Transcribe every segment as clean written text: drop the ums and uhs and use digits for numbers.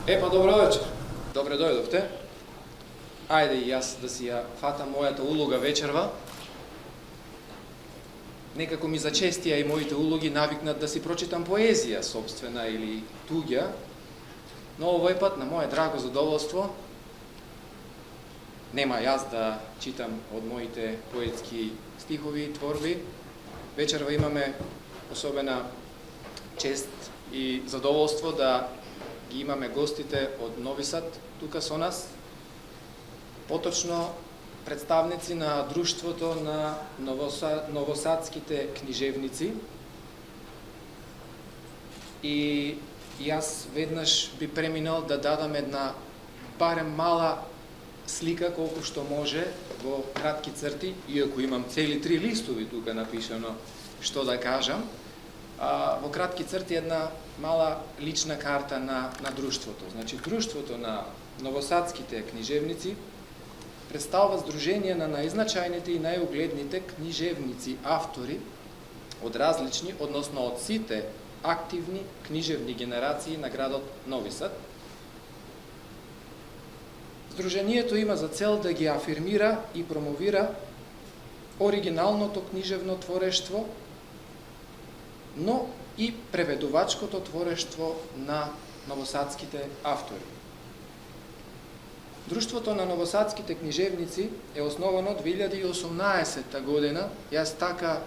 Епа, добро вечер. Добре дојдовте. Ајде и јас да си ја фатам мојата улога вечерва. Некако ми зачестија и моите улоги навикнат да си прочитам поезија собствена или туѓа, но овој пат на моје драго задоволство нема јас да читам од моите поетски стихови и творби. Вечерва имаме особена чест и задоволство да ги имаме гостите од Нови Сад тука со нас, поточно представници на Друштвото на новосадските книжевници. И јас веднаш би преминал да дадам една барем мала слика колку што може во кратки црти, иако имам цели 3 листови тука напишано што да кажам. Во кратки црти една мала лична карта на Друштвото. Значи, Друштвото на новосадските книжевници представува здружение на најзначајните и најугледните книжевници, автори од различни, односно од сите активни книжевни генерации на градот Нови Сад. Здружението има за цел да ги афирмира и промовира оригиналното книжевно творештво, но и преведувачкото творештво на новосадските автори. Друштвото на новосадските книжевници е основано 2018 година. Јас така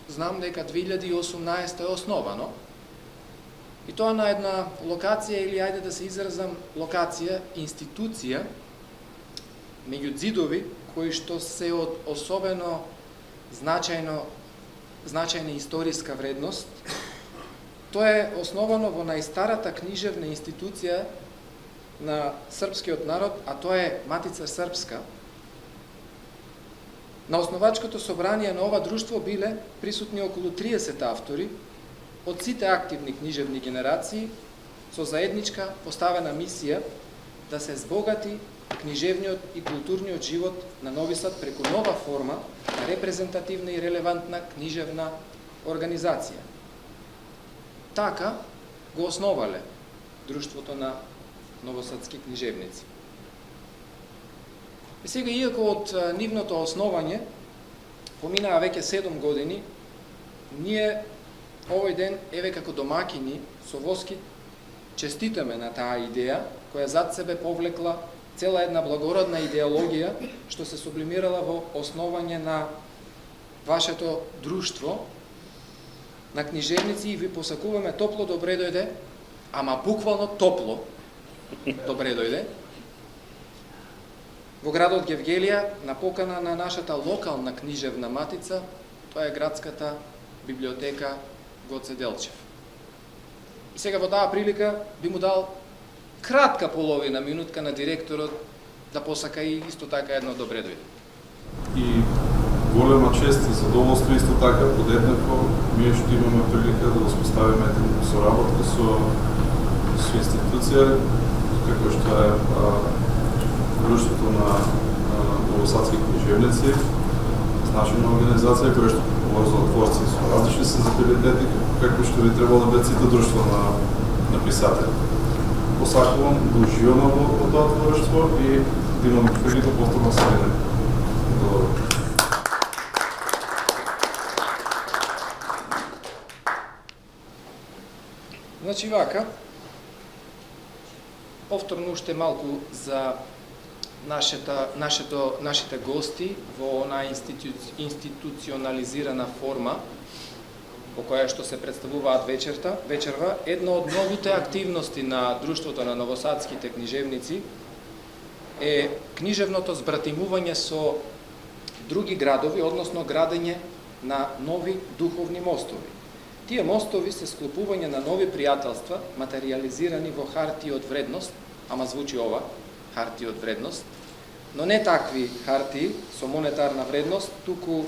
знам дека 2018 е основано. И тоа на една локација, или ајде да се изразам локација, институција, меѓу ѕидови, кои што се од особено значајна историска вредност. Тоа е основано во најстарата книжевна институција на српскиот народ, а тоа е Матица Српска. На основачкото собрание на ова друштво биле присутни околу 30 автори од сите активни книжевни генерации со заедничка поставена мисија да се збогати книжевниот и културниот живот на Нови Сад преку нова форма на репрезентативна и релевантна книжевна организација. Така го основале Друштвото на новосадски книжевници. И сега, иако од нивното основање поминаа веќе 7 години, ние овој ден, еве како домакини, со воски честитаме на таа идеја, која зад себе повлекла цела една благородна идеологија, што се сублимирала во основање на вашето друштво на книжевници, и ви посакуваме топло добре дојде, ама буквално топло добре дојде, во градот Гевгелија, на покана на нашата локална книжевна матица, тоа е градската библиотека Гоце Делчев. И сега во таа прилика би му дал кратка половина минутка на директорот да посака и исто така едно добре дојде. И голема чест и задоволство исто така подеднакво ние што имаме прилика да успоставиме една соработка со институција како што е Друштвото на новосадски книжевници, значена организација која што говори за творци со различни сензибилитети, како што би требало да бидат сите друштва на писатели. Посакувам да уживаме во тоа творештво и да имаме прилика повторно се видиме. Значи вака, повторно уште малку за нашите гости во онаа институционализирана форма по која што се представуваат вечерва. Една од многите активности на Друштвото на новосадските книжевници е книжевното збратимување со други градови, односно градење на нови духовни мостови. Тие мостови се склопување на нови пријателства, материализирани во хартии од вредност, ама звучи ова, хартии од вредност, но не такви хартии со монетарна вредност, туку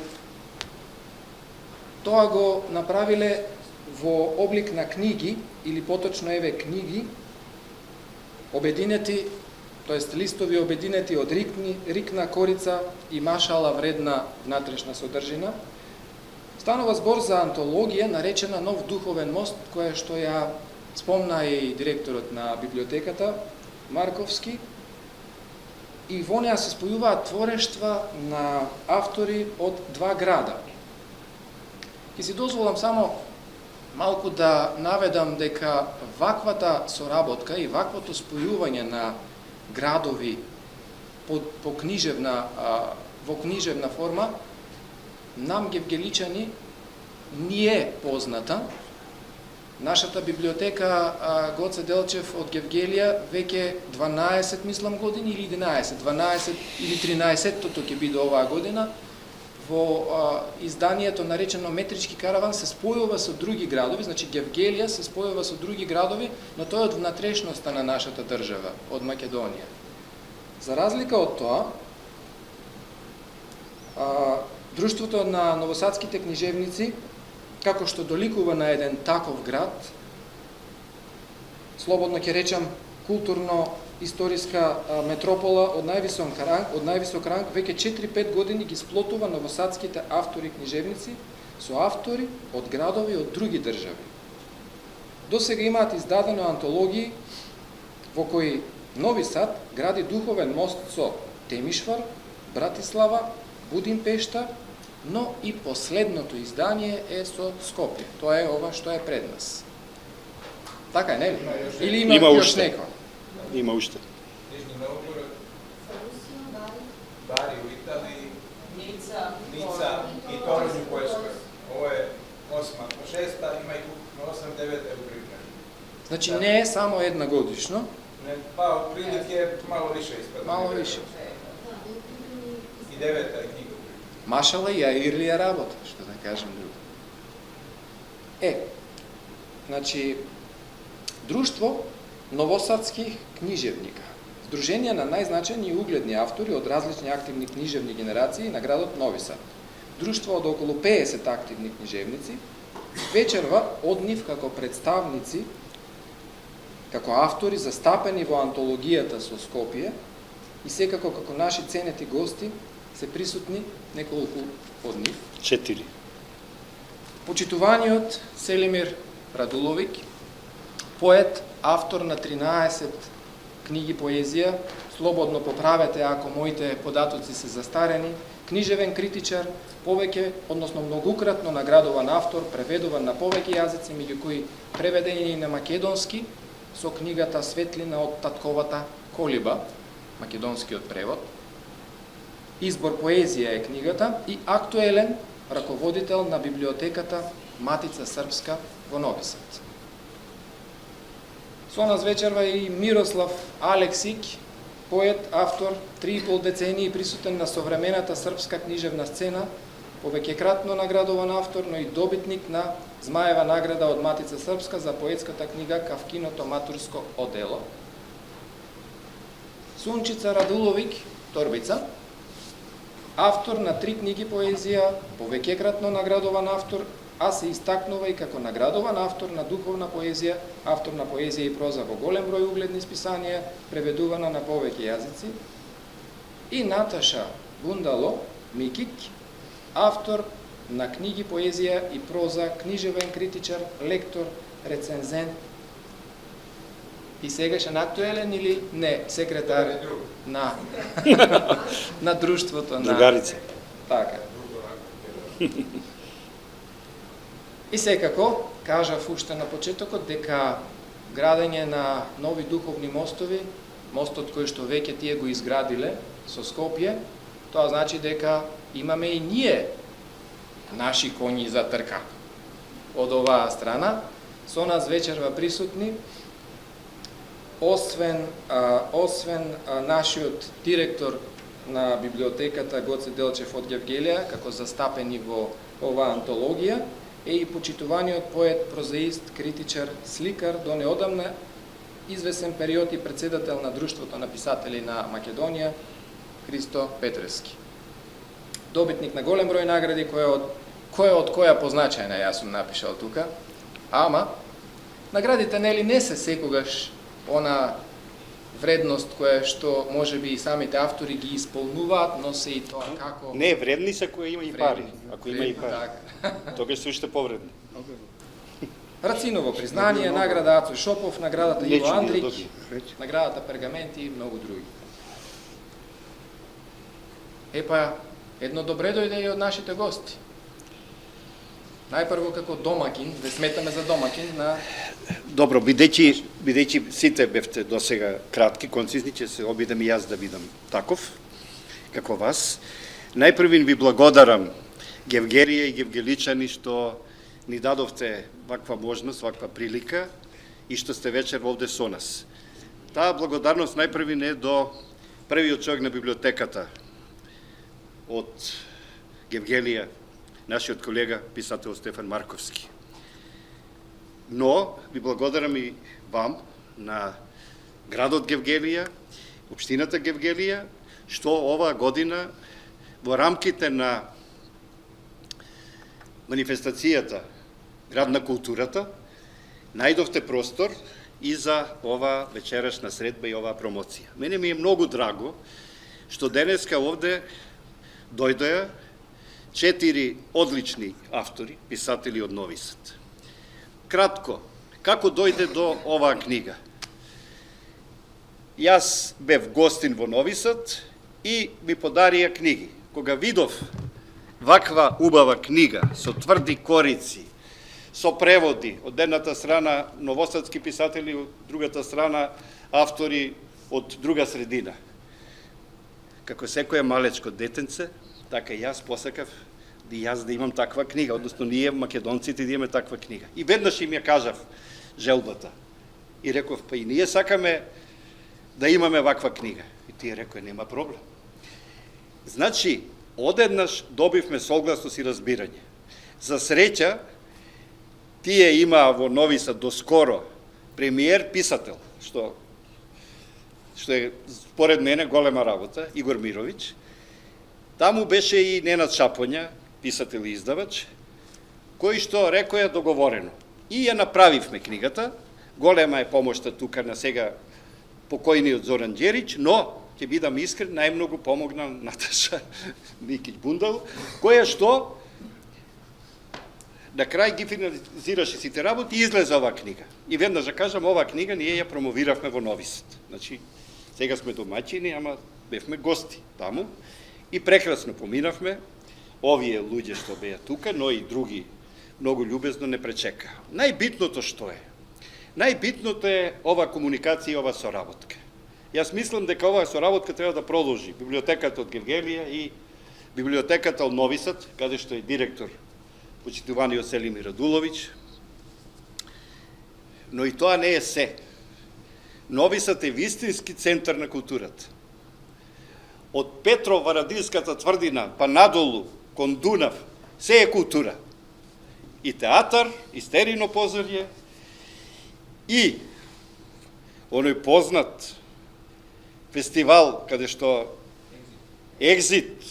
тоа го направиле во облик на книги, или поточно еве книги, обединети, тоест листови обединети од рикна корица и машала вредна внатрешна содржина. Станува збор за антологија наречена Нов духовен мост, која што ја спомна и директорот на библиотеката Марковски, и во неа се спојуваат творештва на автори од два града. Ќе си дозволам само малку да наведам дека ваквата соработка и ваквото спојување на градови во книжевна форма нам гевгеличани не е позната. Нашата библиотека Гоце Делчев од Гевгелија веќе 12, мислам, години или 11, 12 или 13-тото ќе биде оваа година, во изданието наречено Метрички караван се спојува со други градови, значи Гевгелија се спојува со други градови, но тој е од внатрешноста на нашата држава, од Македонија. За разлика од тоа, Друштвото на новосадските книжевници, како што доликува на еден таков град, слободно ќе речам културно-историска метропола од највисок ранг, веќе 4-5 години ги сплотува новосадските автори и книжевници со автори од градови од други држави. До сега имаат издадено антологии во кои Нови Сад гради духовен мост со Темишвар, Братислава, Будимпешта, но и последното издание е со Скопје. Тоа е ова што е пред нас. Така е, нели? Или има још некој? Има уште. Нижни Новгород, Бари у Италiji, Nica i Torunj u Poljskoj. Ovo je 8. po 6. ima ih 8-9 u pripremi. Значи не е само една годишно. Ne, pa otprilike malo više ispada. Malo više. I 9. je knjiga u pripremi. Машала и Ирлија работа, што да кажем друго. Значи, Друштво новосадских книжевника. Здружение на најзначајни и угледни автори од различни активни книжевни генерации на градот Нови Сад. Друштво од околу 50 активни книжевници вечерва од нив како представници, како автори застапени во антологијата со Скопје и секако како наши ценети гости се присутни неколку од нив. 4. Почитуваниот Селимир Радуловик, поет, автор на 13 книги поезија, слободно поправете ако моите податоци се застарени, книжевен критичар, повеќе, односно многукратно наградуван автор, преведуван на повеќе јазици, меѓу кои преведени на македонски со книгата Светлина од татковата колиба, македонскиот превод. Избор поезија е книгата и актуелен раководител на библиотеката Матица Српска во Нови Сад. Со нас вечерва и Мирослав Алексик, поет, автор, 3,5 децении присутен на современата српска книжевна сцена, повеќекратно наградуван автор, но и добитник на Змаева награда од Матица Српска за поетската книга Кавкиното матурско одело. Сунчица Радуловик, Торбица, автор на 3 книги поезија, повеќекратно наградуван автор, а се истакнува и како наградуван автор на духовна поезија, автор на поезија и проза во голем број угледни списанија, преведувана на повеќе јазици. И Наташа Бундало Микик, автор на книги поезија и проза, книжевен критичар, лектор, рецензент. И сегашен актуелен или не, секретар на на друштвото на Другарица. Така. И секако, кажав уште на почетокот дека градење на нови духовни мостови, мостот кој што веќе тие го изградиле со Скопје, тоа значи дека имаме и ние наши коњи за трка. Од оваа страна, со нас вечерва присутни, освен нашиот директор на библиотеката Гоце Делчев од Гевгелија, како застапени во оваа антологија, е и почитуваниот поет, прозаист, критичар, сликар, до неодамна извесен период и председател на Друштвото на писатели на Македонија, Христо Петревски. Добитник на голем број награди, која од која позначајна јас сум напишал тука, ама наградите нели не се секогаш она вредност која што можеби и самите автори ги исполнуваат, но се и тоа како... Не, вредни се која има и пари. Вредни, Ако има и пари. така. Тогаш се уште повредни. Рациново признание, награда Ацо Шопов, наградата Иво Нечу Андрич, добри, речи. наградата Пергаменти и многу други. Епа, едно добре дојде и од нашите гости. Најпрво како домакин, да сметаме за домакин на... Добро, бидејќи сите бевте досега кратки, концизни, ќе се обидам и јас да бидам таков, како вас. Најпрвин ви благодарам, Гевгерија и гевгеличани, што ни дадовте ваква можност, ваква прилика и што сте вечер овде со нас. Таа благодарност најпрвин е до првиот човек на библиотеката од Гевгелија, нашиот колега, писател Стефан Марковски. Но ви благодарам и вам, на градот Гевгелија, општината Гевгелија, што оваа година во рамките на манифестацијата Град на културата најдовте простор и за ова вечерашна средба и оваа промоција. Мене ми е многу драго што денеска овде дојдоа 4 одлични автори, писатели од Нови Сад. Кратко, како дојде до оваа книга? Јас бев гостин во Нови Сад и ми подарија книги. Кога видов ваква убава книга со тврди корици, со преводи, од едната страна новосадски писатели, од другата страна автори од друга средина. Како секој малечко детенце, така и јас посакав и јас да имам таква книга, односно ние македонците да имаме таква книга. И веднаш им ја кажав желбата. И реков, па и ние сакаме да имаме ваква книга. И тие рекоа, нема проблем. Значи, одеднаш добивме согласност и разбирање. За среќа, тие имаа во Нови Сад доскоро премиер писател, што е според мене голема работа, Игор Мировиќ. Таму беше и Ненад Шапоња, писател и издавач, кој што рекоја договорено. И ја направивме книгата, голема е помошта тука на сега покојниот Зоран Ѓерич, но ќе бидам искрен, најмногу помогна Наташа Никиќ Бундал, која што на крај ги финализираше сите работи и излезе оваа книга. И веднаш да кажам, оваа книга ние ја промовиравме во Нови Сад. Значи, сега сме домаќини, ама бевме гости таму и прекрасно поминавме. Овие луѓе што беа тука, но и други многу љубезно не пречека. Најбитното што е? Најбитното е ова комуникација и ова соработка. Јас мислам дека оваа соработка треба да продолжи. Библиотеката од Гевгелија и библиотеката од Нови Сад, каде што е директор почитуваниот Селимир Радуловиќ. Но и тоа не е се. Нови Сад е вистински центар на културата. Од Петров-Варадинската тврдина па надолу кон Дунав, се е култура. И театар, и стерино позорје, и оној познат фестивал каде што Екзит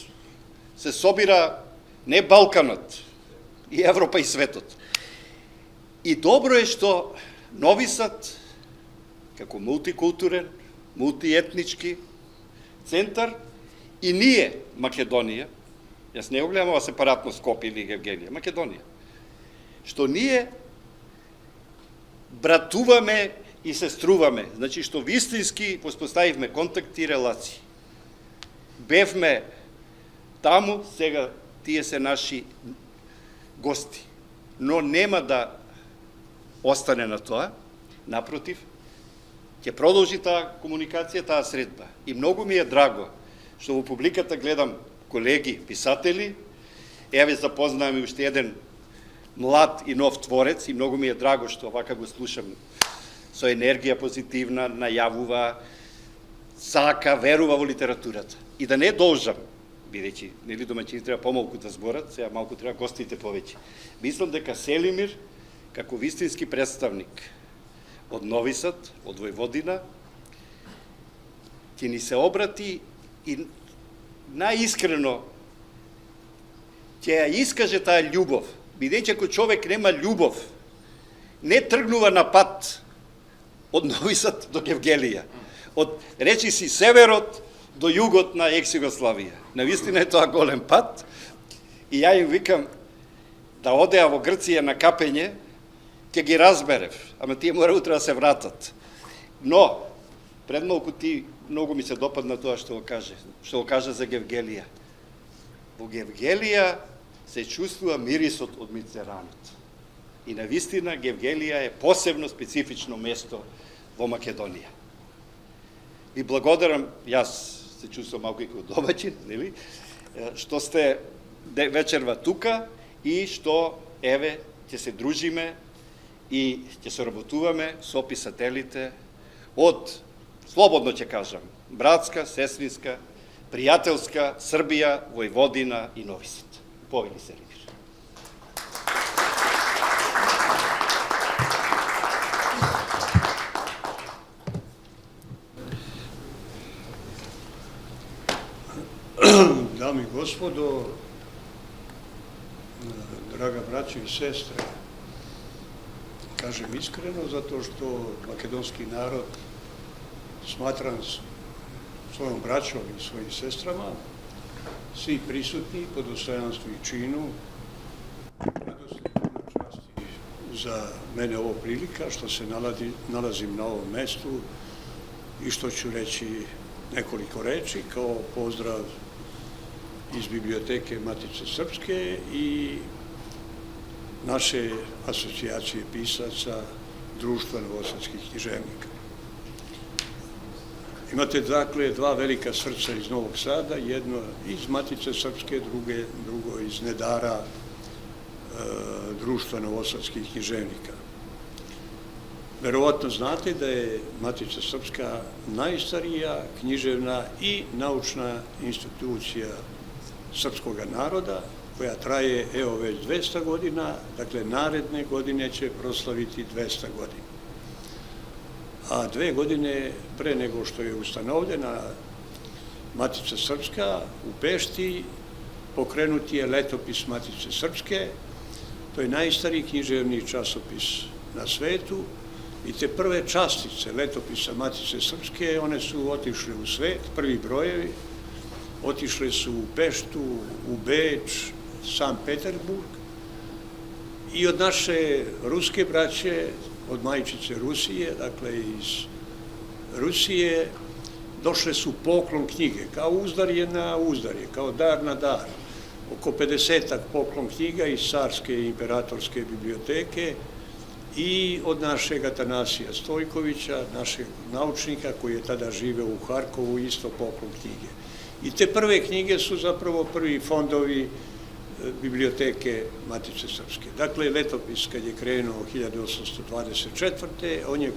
се собира не Балканот, и Европа и светот. И добро е што Нови Сад, како мултикултурен, мултиетнички центар, и ние, Македонија, јас не го гледам ова сепаратно Скопје или Гевгелија, Македонија, што ние братуваме и се струваме, значи што вистински воспоставивме контакти и релации. Бевме таму, сега тие се наши гости, но нема да остане на тоа, напротив, ќе продолжи таа комуникација, таа средба. И многу ми е драго што во публиката гледам колеги, писатели, еве запознавам и уште еден млад и нов творец и многу ми е драго што вака го слушам со енергија позитивна, најавува, сака, верува во литературата. И да не должам, бидејќи нели домаќини треба помалку да зборат, сега малку треба гостите повеќе. Мислам дека Селимир, како вистински представник од Нови Сад, од Војводина, ќе ни се обрати и најискрено ќе ја искаже таа љубов, бидејќи ако човек нема љубов, не тргнува на пат од Нови Сад до Гевгелија, од речи си северот до југот на екс-Југославија. Навистина е тоа голем пат и ја им викам да одеа во Грција на капење ќе ги разберев, ама тие мора утре да се вратат. Но, пред малку ти, многу ми се допадна тоа што го кажа за Гевгелија. Во Гевгелија се чувствува мирисот од мицеранот. И навистина Гевгелија е посебно специфично место во Македонија. Ви благодарам, јас се чувствувам малку и како домаќин, нели? Што сте вечерва тука и што, еве, ќе се дружиме и ќе се работуваме со писателите од, слободно ќе кажам, братска, сестринска, пријателска Србија, Војводина и Нови Сад. Повели се Римир. Dame i gospodo, draga braćo i sestre, kažem iskreno zato što makedonski narod smatram svojom braćom i svojim sestrama, svi prisutni po dostojanstvu i činu, radost i puno časti za mene ovo prilika što se nalazim na ovom mestu i što ću reći nekoliko reči kao pozdrav iz Biblioteke Matice Srpske i naše asocijacije pisaca Društva novosadskih književnika. Imate dakle dva velika srca iz Novog Sada, jedno iz Matice Srpske, drugo iz Nedara Društva novosadskih književnika. Verovatno znate da je Matica Srpska najstarija književna i naučna institucija srpskog naroda, koja traje evo već 200 godina, dakle naredne godine će proslaviti 200 godina. A 2 godine pre nego što je ustanovljena Matica Srpska u Pešti, pokrenut je letopis Matice Srpske, to je najstariji književni časopis na svetu i te prve častice letopisa Matice Srpske, one su otišle u svet, prvi brojevi, otišle su u Peštu, u Beč, San Peterburg i od naše ruske braće, od majčice Rusije, dakle iz Rusije, došle su poklon knjige, kao uzdarje na uzdarje, kao dar na dar. Oko 50-ak poklon knjiga iz Carske i imperatorske biblioteke i od našeg Atanasija Stojkovića, našeg naučnika koji je tada živeo u Harkovu, isto poklon knjige. I te prve knjige su zapravo prvi fondovi Biblioteke Matice Srpske. Dakle, letopis kad je krenuo 1824. on je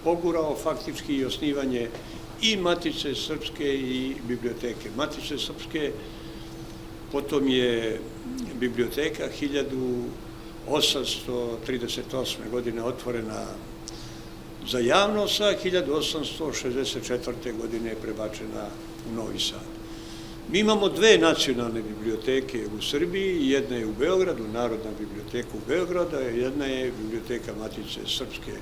pogurao faktički i osnivanje i Matice Srpske i Biblioteke Matice Srpske. Potom je biblioteka 1838. godine otvorena za javnost, a 1864. godine je prebačena u Novi Sad. Mi imamo dve nacionalne biblioteke u Srbiji, jedna je u Beogradu, Narodna biblioteka u Beogradu, a jedna je Biblioteka Matice Srpske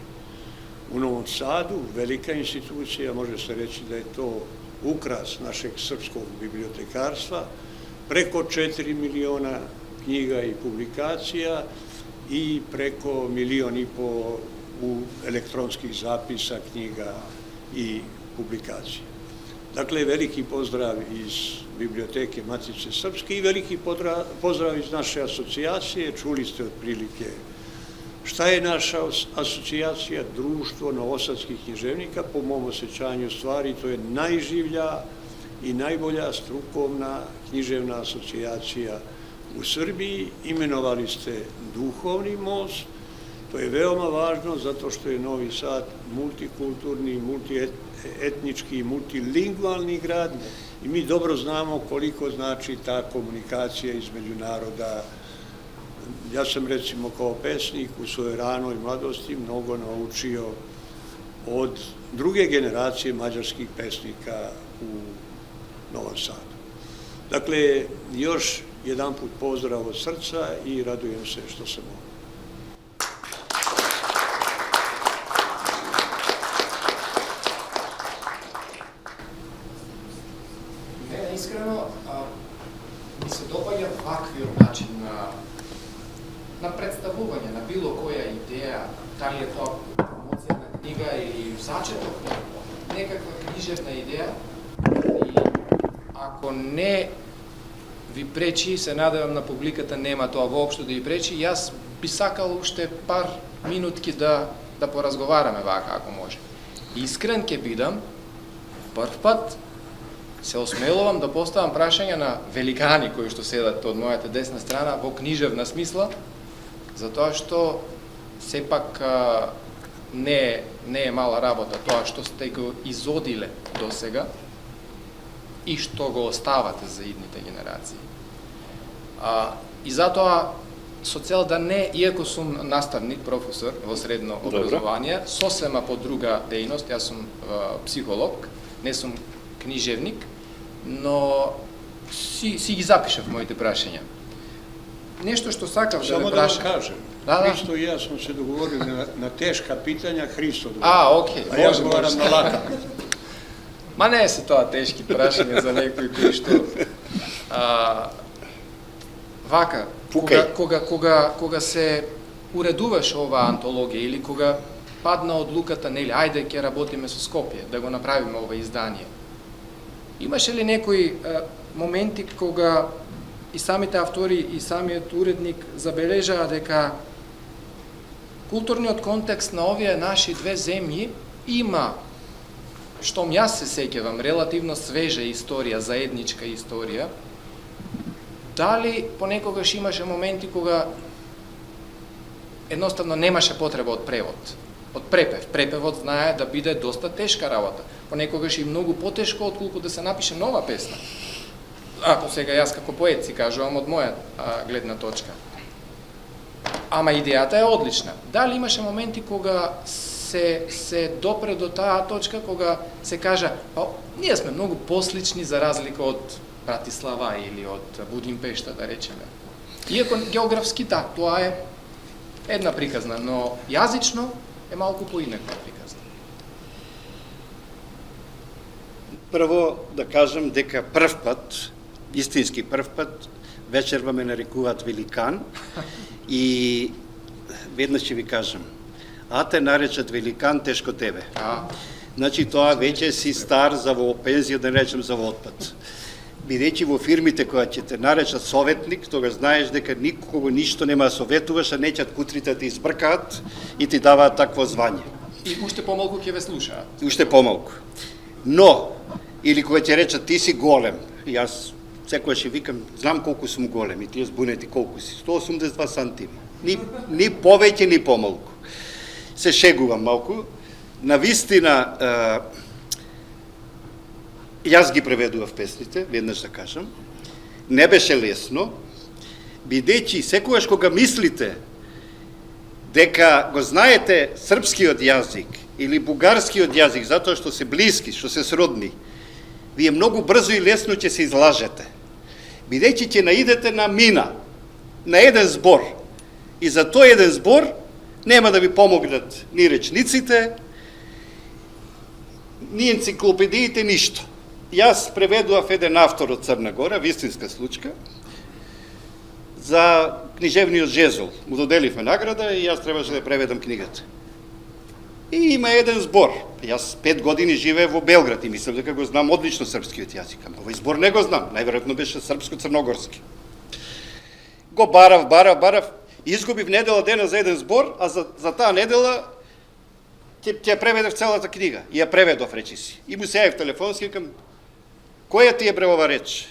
u Novom Sadu, velika institucija, može se reći da je to ukras našeg srpskog bibliotekarstva, preko 4 miliona knjiga i publikacija i preko 1,5 miliona u elektronskih zapisa, knjiga i publikacija. Dakle, veliki pozdrav iz Biblioteke Matice Srpske i veliki pozdrav iz naše asocijacije. Čuli ste otprilike šta je naša asocijacija, Društvo novosadskih književnika. Po mom osjećanju stvari, to je najživlja i najbolja strukovna književna asocijacija u Srbiji. Imenovali ste duhovni most. To je veoma važno zato što je Novi Sad multikulturni, multietnički, multilingvalni grad i mi dobro znamo koliko znači ta komunikacija između naroda. Ja sam recimo kao pesnik u svojoj ranoj mladosti mnogo naučio od druge generacije mađarskih pesnika u Novom Sadu. Dakle, još jedan put pozdrav od srca i radujem se što sam ovdje. Iskreno, mi se dopaѓа ваквиот начин на представување на било која и идеја, дали е тоа промоција на книга или зачеток на некаква книжевна идеја, и ако не ви пречи, се надевам на публиката нема тоа воопшто да ви пречи, јас би сакал уште пар минутки да поразговараме вака, ако може. Искрен ќе бидам, прв пат се осмелувам да поставам прашања на великани кои што седат од мојата десна страна во книжевна смисла, затоа што сепак не е мала работа тоа што сте го изодиле до сега и што го оставате за идните генерации. И затоа, со цел да не, иако сум наставник, професор во средно образование, сосема по друга дејност, јас сум психолог, не сум книжевник, но си ги запишав моите прашања. Нешто што сакав да Само ве да прашам. вам кажем, Христо и јас сме се договорили на тешка питања, Христо договорил. Окей, А јас говорам на лака. Ма не се тоа тешки прашања за некои кои што вака, кога се уредуваше оваа антологија или кога падна одлуката, нели, ајде ќе работиме со Скопје, да го направиме ова издание. Имаше ли некои моменти кога и самите автори и самиот уредник забележаа дека културниот контекст на овие наши две земји има, штом јас се сеќавам, релативно свежа историја, заедничка историја, дали понекогаш имаше моменти кога едноставно немаше потреба од превод, од препев. Препевот знае да биде доста тешка работа. Понекогаш и многу потешко отколку да се напише нова песна. Ако сега јас како поет си кажувам од моја гледна точка. Ама идејата е одлична. Дали имаше моменти кога се допре до таа точка кога се кажа, ние сме многу послични за разлика од Братислава или од Будимпешта, да речеме. Иако географски тоа е една приказна, но јазично е малку поинаква приказна. Прво да кажам дека прв пат, истински прв пат, вечерва ме нарекуваат великан и веднаш ќе ви кажам, те наречат великан, тешко тебе. Значи тоа веќе си стар за во пензија, да не речем за во отпад. Бидејќи во фирмите која ќе те наречат советник, тога знаеш дека никого ништо нема да советуваш, а неќат кутрите да те избркаат и ти даваат такво звање. И уште помалку ќе ве слушаат. Уште помалку. Но, или кога ќе речат ти си голем, јас секојаш ќе викам, знам колку сум голем и тие збунети колку си, 182 сантими. Ни повеќе, ни помалку. Се шегувам малку. Навистина, јас ги преведував песните, веднаш да кажам. Не беше лесно, бидејќи секогаш кога мислите дека го знаете српскиот јазик или бугарскиот јазик, затоа што се блиски, што се сродни, вие многу брзо и лесно ќе се излажете. Бидејќи ќе наидете на мина, на еден збор. И за тој еден збор нема да ви помогнат ни речниците, ни енциклопедиите, ништо. Јас преведував еден автор од Црна Гора, вистинска случка, за книжевниот жезол. Му доделивме награда и јас требаше да преведам книгата. И има еден збор. Јас 5 години живеев во Белград и мислам дека го знам одлично српскиот јазик. Ама овој збор не го знам. Најверојатно беше српско-црногорски. Го барав. Изгубив недела дена за еден збор, а за таа недела ќе преведев целата книга. И ја преведов, речи си. И му се јавив телефонски, викам, која ти е бре ова реч?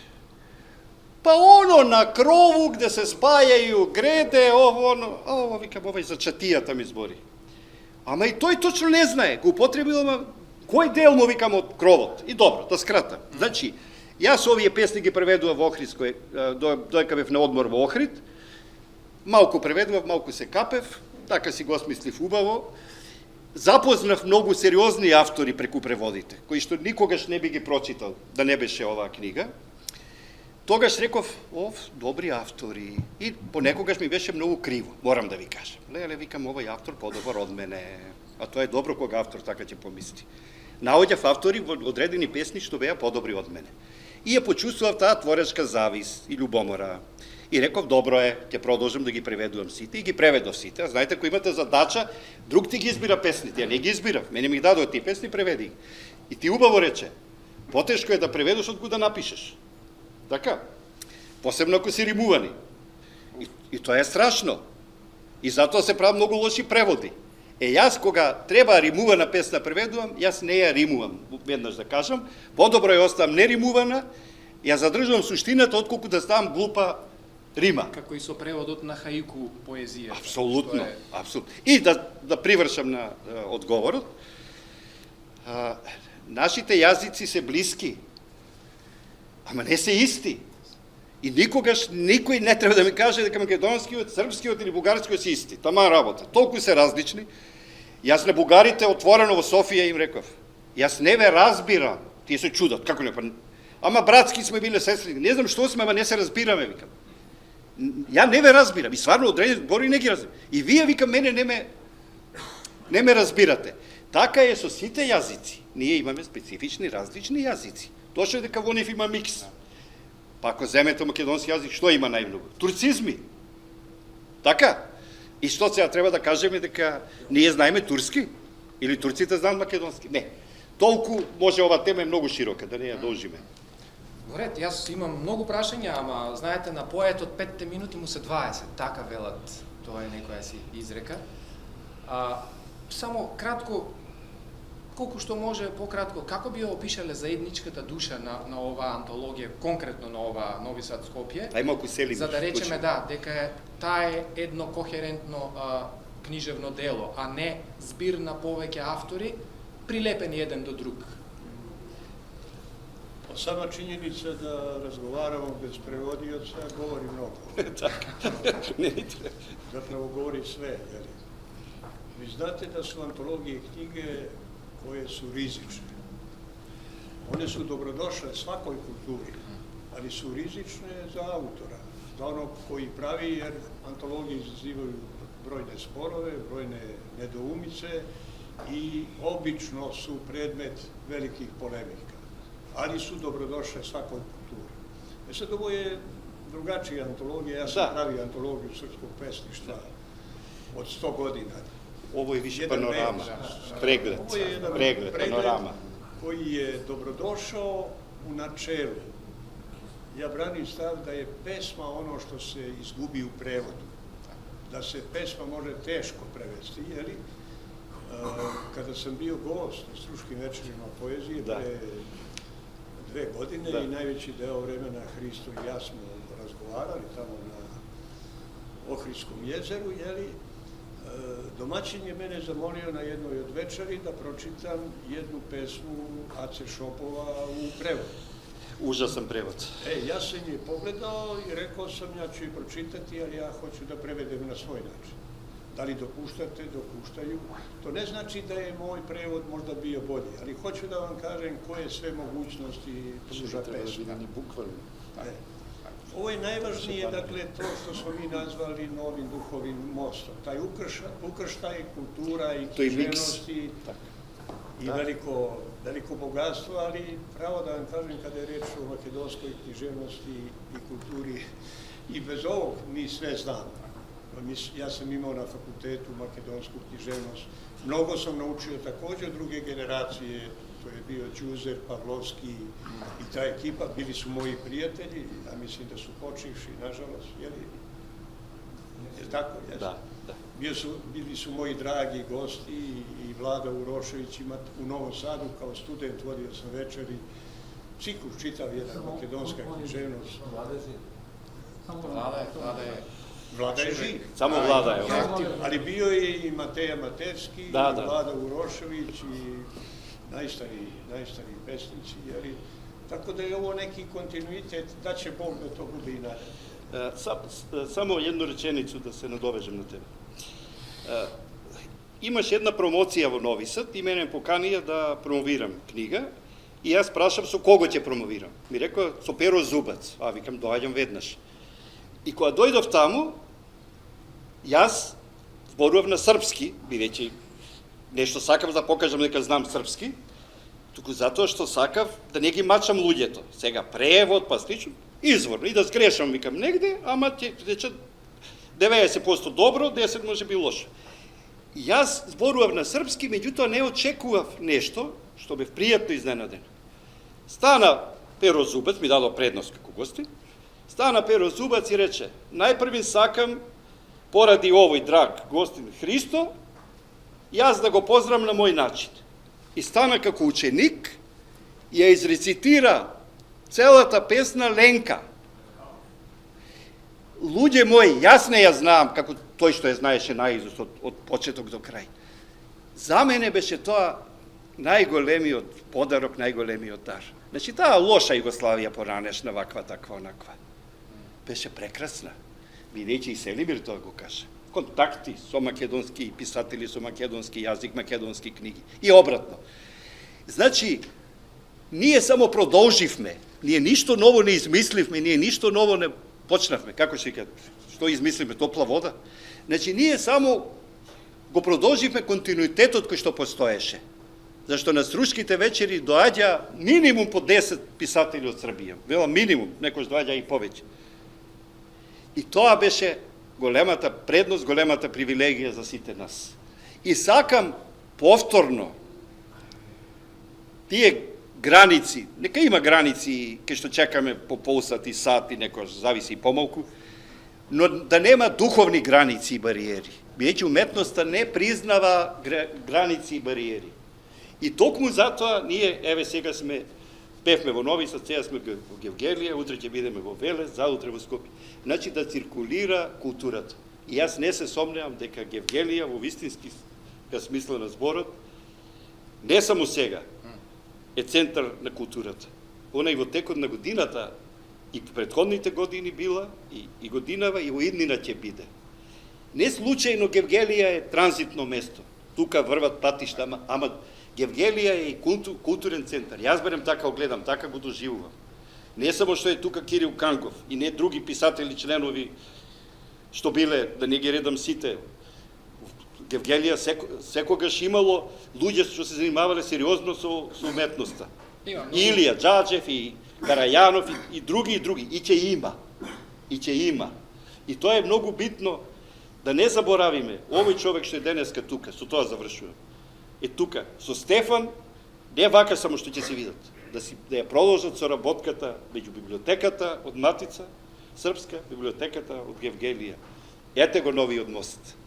Па оно на крову где се спајају греде, ово, викам, овај за чатијата ми збори. Ама и тој точно не знае, го употребил, ама кој дел му викам од кровот? И добро, да скратам. Значи, јас овие песни ги преведував во Охридској, доека бев на одмор во Охрид, малку преведував, малку се капев, така си го смислив убаво. Запознав многу сериозни автори преку преводите, кои што никогаш не би ги прочитал, да не беше оваа книга. Тогаш реков, добри автори. И понекогаш ми беше многу криво, морам да ви кажам. Леле, викам, овој автор подобар од мене. А тоа е добро кога автор така ќе помисли. Наоѓав автори во одредени песни што беа подобри од мене. И ја почувствував таа творечка завист и љубомора. И реков, добро е, ќе продолжам да ги преведувам сите, и ги преведов сите. А знаете, кој имате задача, друг ти ги избира песните, ја не ги избирав. Мене ми дадоа ти песни, преведи ги. И ти убаво рече, потешко е да преведеш од да напишеш. Така? Посебно ако си римувани. И тоа е страшно. И затоа се прават многу лоши преводи. Јас кога треба римувана песна преведувам, јас не ја римувам, веднаш да кажам, подобро е оставам неримувана, ја задржувам суштината отколку да ставам глупа рима. Како и со преводот на хаику поезија. Апсолутно, апсолутно. И да привршам на одговорот, нашите јазици се блиски, ама не се исти. И никогаш никој не треба да ми каже дека македонскиот, српскиот или бугарскиот се исти. Тама работа. Толку се различни. Јас на бугарите отворено во Софија им реков. Јас не ве разбирам. Тие се чудат. Како не? Ама братски сме биле сестри. Не знам што сме, ама не се разбираме, викам. Ја не ве разбирам. И стварно одредени збори не ги разбирам. И вие, викам, мене не ме разбирате. Така е со сите јазици. Ние имаме специфични, различни јазици. Точно дека во нив има микс. Па ако земете македонски јазик, што има најмногу? Турцизми. Така? И што сега треба да кажеме дека ние знаеме турски? Или турците знаат македонски? Не. Толку може ова тема е многу широка, да не ја должиме. Во ред, јас имам многу прашања, ама знаете, на поетот 5 минути му се 20, така велат, тоа е некоја си изрека. Само кратко, колку што може пократко, како би ја опишале заедничката душа на оваа антологија, конкретно на ова Нови Сад Скопје? Ај малку сели. За да речеме дека таа е едно кохерентно книжевно дело, а не збир на повеќе автори прилепени еден до друг. Сама чинjenica да разговарamo без преводиоца говори многу. Заправо говори све. Ви знате да су антологije книге koje su rizične. One su dobrodošle svakoj kulturi, ali su rizične za autora, za onog koji pravi, jer antologije izazivaju brojne sporove, brojne nedoumice i obično su predmet velikih polemika, ali su dobrodošle svakoj kulturi. Sad ovo je drugačija antologija, ja sam pravio antologiju srpskog pesništva od 100 godina. Ovo je više panorama, pregled, panorama. Koji je dobrodošao u načelu. Ja branim stav da je pesma ono što se izgubi u prevodu. Da se pesma može teško prevesti, jeli? Kada sam bio gost na Struškim večerima poezije pre 2 godine i najveći deo vremena Hristo i ja smo razgovarali tamo na Ohridskom jezeru, jeli? Domaćin je mene zamolio na jednoj od večeri da pročitam jednu pesmu Ace Šopova u prevodu. Užasan prevod. Ja sam je pogledao i rekao sam ja ću je pročitati, ali ja hoću da prevedem na svoj način. Da li dopuštate? Dopuštaju. To ne znači da je moj prevod možda bio bolji, ali hoću da vam kažem koje sve mogućnosti pruža pesma. Ovo je najvažnije, dakle, to što smo mi nazvali novim duhovim mostom. Taj ukrštaj kultura i književnosti i veliko bogatstvo, ali pravo da vam kažem kada je reč o makedonskoj književnosti i kulturi i bez ovog mi sve znamo. Ja sam imao na fakultetu makedonsku književnost. Mnogo sam naučio također druge generacije, to je bio Đuzer, Pavlovski i ta ekipa, bili su moji prijatelji, a mislim da su počivši, nažalost, jeli? Je tako? Da. Bili su moji dragi gosti i Vlada Urošević u Novom Sadu, kao student vodio sam večeri, ciklus čitav jedan makedonska književnost. Vlada je živ. Samo Vlada je. Ali bio je i Mateja Matevski, i Vlada Urošević i najstariji pesnici, tako da je ovo neki kontinuitet, da će Bog da to bude i nadalje. Samo jednu rečenicu da se nadovežem na tebe. Имаш една промоција во Нови Сад и мене поканија да промовирам книга и јас прашам со кого ќе промовирам. Ми рекоа со Перо Зубац, а викам доаѓам веднаш. И кога дојдов таму, јас зборував на српски, бидејќи нешто сакам да покажам дека знам српски, туку затоа што сакав да не ги мачам луѓето. Сега превод, па слично, изворно, и да сгрешам, викам негде, ама ќе речат 90% добро, 10 може би лошо. Јас зборував на српски, меѓутоа не очекував нешто, што бев пријатно изненаден. Стана Перо Зубац, ми дадо предност како гости, стана Перо Зубац и рече, најпрвин сакам, поради овој драг гостин Христо, јас да го поздравам на мој начин. И стана како ученик и ја изрецитира целата песна Ленка. Луѓе мои, јас не ја знам, како тој што ја знаеше наизуст од почеток до крај. За мене беше тоа најголемиот подарок, најголемиот дар. Значи, таа лоша Југославија поранешна, ваква, таква, онаква. Беше прекрасна. Бидејќи и Селимир тоа го каже. Контакти со македонски писатели, со македонски јазик, македонски книги. И обратно. Значи, ние само продолживме. Ние ништо ново не измисливме, ние ништо ново не почнавме. Како ќе кажа? Што измислиме? Топла вода? Значи, ние само го продолживме континуитетот кој што постоеше. Зашто на стручките вечери доаѓа минимум по 10 писатели од Србија. Велам минимум, некош доаѓа и повеќе. И тоа беше големата предност, големата привилегија за сите нас. И сакам повторно тие граници, нека има граници кај што чекаме по полсат и сат и некош зависи и помалку, но да нема духовни граници и бариери. Бидејќи уметноста не признава граници и бариери. И токму затоа ние, еве сега певме во Нови Сад, сега сме во Гевгелија, утре ќе бидеме во Велес, заутре во Скопје. Значи да циркулира културата. И јас не се сомневам дека Гевгелија во вистински смисла на зборот, не само сега, е центар на културата. Она и во текот на годината, и претходните години била, и годинава, и во иднина ќе биде. Не случајно Гевгелија е транзитно место. Тука врват патишта, ама Гевгелија е и културен центар. Јас берем така гледам, така го доживувам. Не само што е тука Кирил Кангов и не други писатели, членови, што биле, да не ги редам сите. Гевгелија секогаш имало луѓе што се занимавале сериозно со уметноста. Илија Џаџев и Карајанов и други. И ќе има. И тоа е многу битно да не заборавиме. Овој човек што е денеска тука, со тоа завршувам. Е тука, со Стефан, не вака само што ќе се видат, да ја продолжат со работката меѓу библиотеката од Матица Српска, библиотеката од Гевгелија. Ете го новиот мост.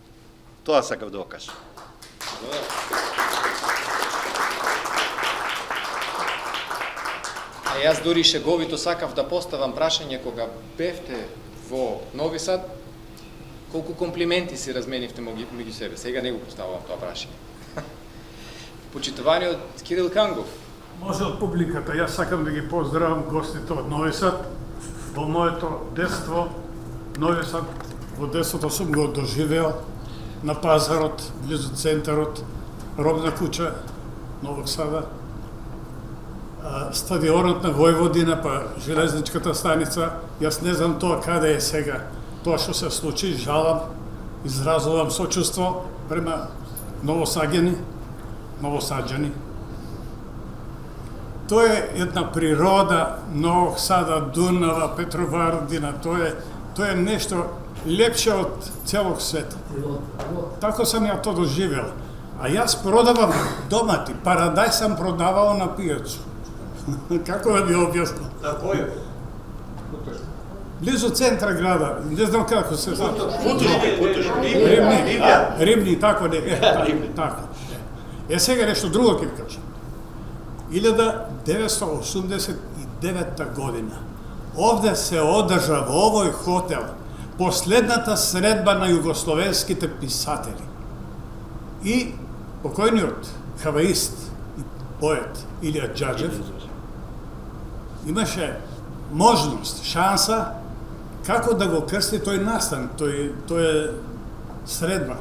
Тоа сакав да го кажам. А јас дури шеговито сакав да поставам прашање кога бевте во Нови Сад, колку комплименти си разменивте меѓу себе. Сега не го поставувам тоа прашање. Почитуваниот Кирил Кангов. Може од публиката, јас сакам да ги поздравам гостите од Нови Сад. Во моето детство, Нови Сад, во детството сум го доживеал на пазарот, близу центарот, робна куќа, Новог Сада, стадионот на Војводина, па железничката станица. Јас не знам тоа каде е сега. Тоа што се случи, жалам, изразувам сочувство према новосаѓани. Тоа е една природа Новог Сада, Дунава, Петровардина, тоа е нешто лепше од целог свет. Тако сам ја тоа доживел. А јас продавам домати, парадај сам продавал на пијацу. Како да ви објаснам? На кој? Близу центра града, не знам како се зove. Римни. Римни, тако не е. Тако. Е, сега нешто друго ќе ви кажам. 1989 година овде се одржа во овој хотел последната средба на југословенските писатели. И покојниот хаваист и поет Илија Џаџев имаше можност, шанса како да го крсти тој настан, тој средба.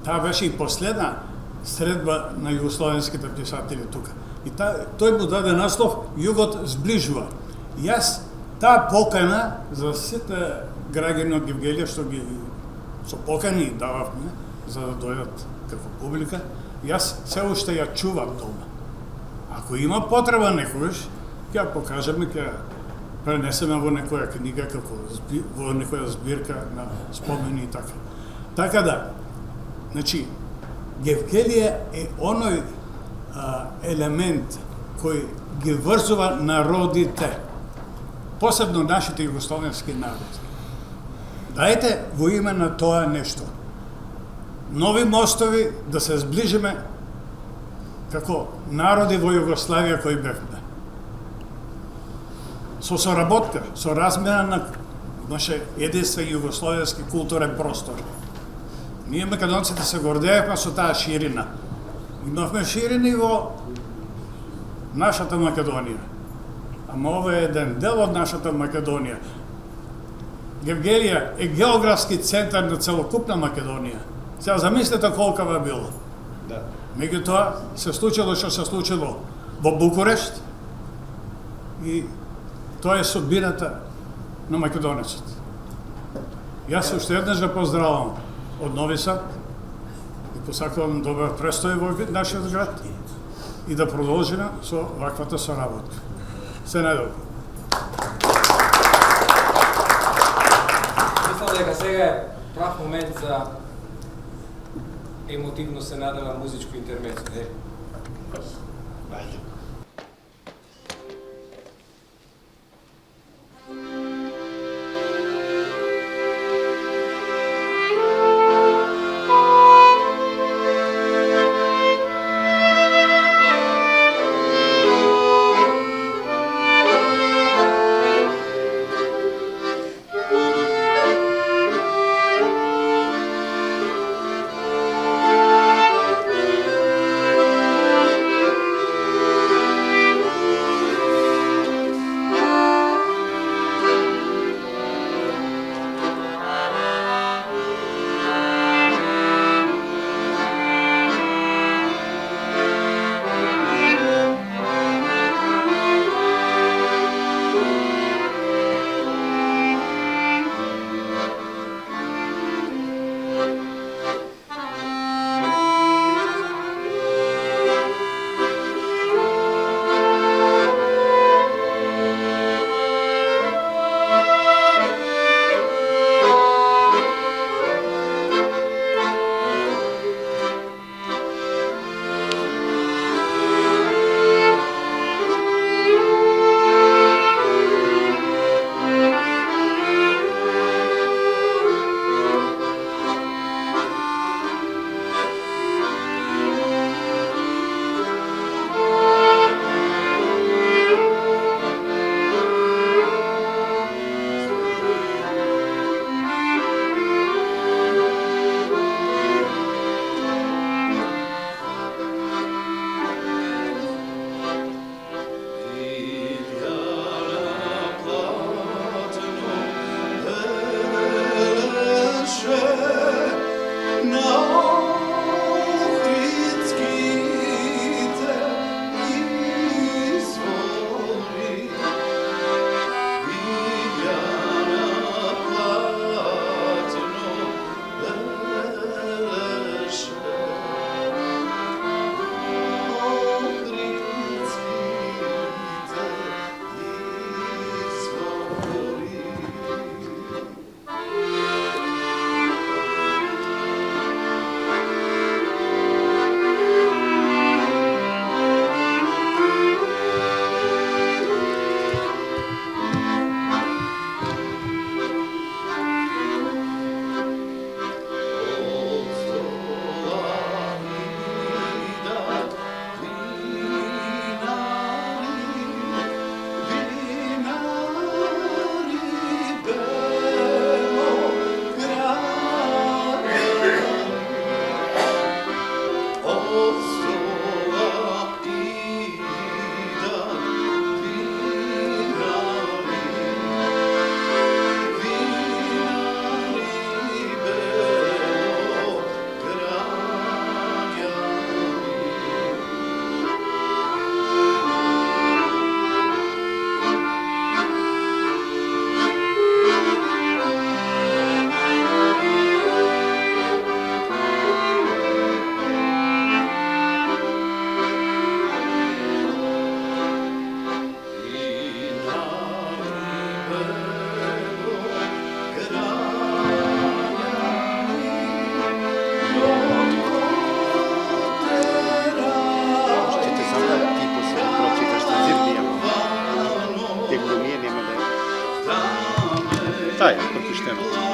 Таа беше и последна средба на југословенските писатели тука. И тој му даде наслов Југот зближува. Јас таа покана за сите граѓани од Гевгелија што ги со покани дававме за да дојдат како публика, јас се уште ја чувам дома. Ако има потреба некогаш, ќе ја покажеме, ќе ја пренесеме во некоја книга, во некоја збирка на спомени и така. Така да, значи, Евгелија е оној елемент кој ги врзува народите, посебно нашите југословенски народи. Дајте во име на тоа нешто. Нови мостови да се зближиме како народи во Југославија кои бевме. Со соработка, со размена на наше единствен југословенски културен простор. Ние македонците се гордеевме со таа ширина. Имавме ширини во нашата Македонија. Ама ова е еден дел од нашата Македонија. Евгелија е географски центар на целокупна Македонија. Сега замислете колкава било. Да. Меѓутоа се случило што се случило во Букурешт и тоа е судбината на македонецот. Јас уште еднаш да поздравам од Нови Сад и посакувам добар престој во нашиот град и да продолжиме со ваквата соработка. Се најдобро. Мислам дека сега е прав момент за емотивно се надава музичко интермецо. Ајде. свештеноци.